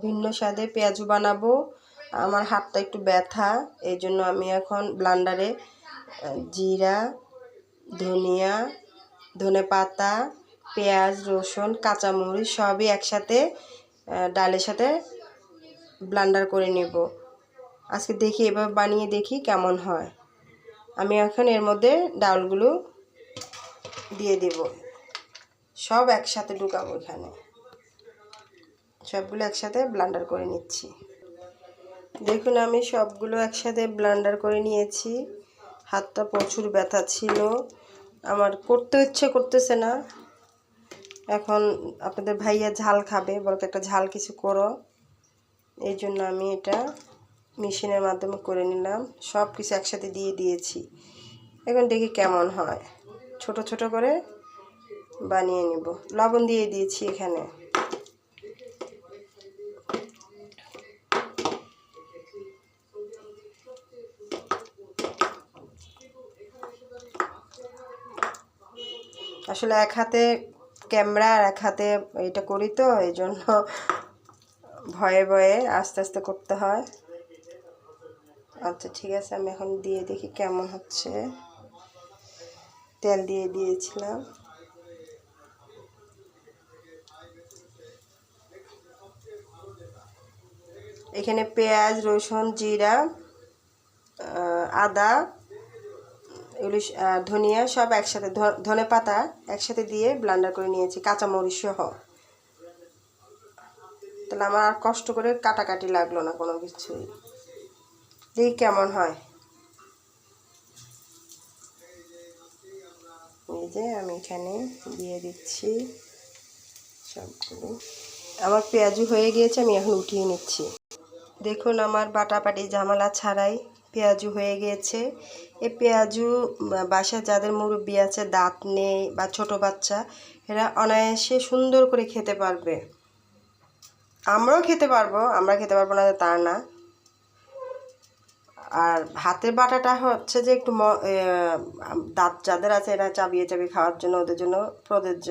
ভিন্ন স্বাদে পেঁয়াজু বানাবো। আমার হাতটা একটু ব্যথা, এই জন্য আমি এখন ব্লান্ডারে জিরা, ধনিয়া, ধনেপাতা, পেঁয়াজ, রসুন, কাঁচামরিচ সবই একসাথে ডালের সাথে ব্লান্ডার করে নেব। আজকে দেখি এভাবে বানিয়ে দেখি কেমন হয়। আমি এখন এর মধ্যে ডালগুলো দিয়ে দেব, সব একসাথে ঢুকাবো। এখানে সবগুলো একসাথে ব্লান্ডার করে নিচ্ছি। দেখুন আমি সবগুলো একসাথে ব্লান্ডার করে নিয়েছি। হাতটা প্রচুর ব্যথা ছিল, আমার করতে ইচ্ছে করতেছে না। এখন আপনাদের ভাইয়া ঝাল খাবে, বলতে একটা ঝাল কিছু করো, এই জন্য আমি এটা মেশিনের মাধ্যমে করে নিলাম। সব কিছু একসাথে দিয়ে দিয়েছি। এখন দেখি কেমন হয়, ছোট ছোট করে বানিয়ে নিব। লবণ দিয়ে দিয়েছি এখানে। আসলে এক হাতে ক্যামেরা আর এক হাতে এটা করি তো, এই জন্য ভয়ে ভয়ে আস্তে আস্তে করতে হয়। আচ্ছা ঠিক আছে, আমি এখন দিয়ে দেখি কেমন হচ্ছে। তেল দিয়ে দিয়েছিলাম। এখানে পেঁয়াজ, রসুন, জিরা, আদা, ইলিশ, ধনিয়া সব একসাথে, ধনেপাতা একসাথে দিয়ে ব্লান্ডার করে নিয়েছি, কাঁচামরিচ সহ। তাহলে আমার আর কষ্ট করে কাটাকাটি লাগলো না কোনো কিছুই। দেখি কেমন হয়। এই যে আমি এখানে দিয়ে দিচ্ছি সবগুলো। আমার পেঁয়াজু হয়ে গিয়েছে, আমি এখন উঠিয়ে নিচ্ছি। দেখুন আমার বাটাবাটি ঝামেলা ছাড়াই পেঁয়াজু হয়ে গিয়েছে। এই পেঁয়াজু বাসায় যাদের মুরব্বি আছে, দাঁত নেই বা ছোট বাচ্চা, এরা অনায়াসে সুন্দর করে খেতে পারবে। আমরাও খেতে পারবো, আমরা খেতে পারবো না তা না। আর হাতের বাটাটা হচ্ছে যে একটু দাঁত যাদের আছে এরা চাবিয়ে চাবিয়ে খাওয়ার জন্য, ওদের জন্য প্রযোজ্য।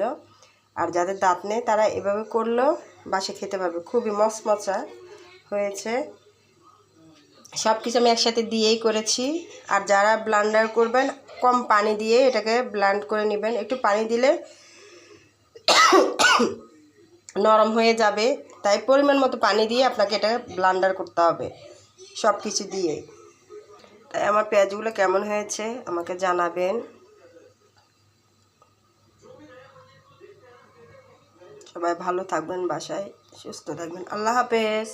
আর যাদের দাঁত নেই তারা এভাবে করলেও বাসে খেতে পারবে। খুবই মচমচা হয়েছে। সব কিছু আমি একসাথে দিয়েই করেছি। আর যারা ব্লান্ডার করবেন কম পানি দিয়ে এটাকে ব্লান্ড করে নেবেন। একটু পানি দিলে নরম হয়ে যাবে, তাই পরিমাণ মতো পানি দিয়ে আপনাকে এটা ব্লান্ডার করতে হবে সব কিছু দিয়ে। তাই আমার পেঁয়াজগুলো কেমন হয়েছে আমাকে জানাবেন। সবাই ভালো থাকবেন, বাসায় সুস্থ থাকবেন। আল্লাহ হাফেজ।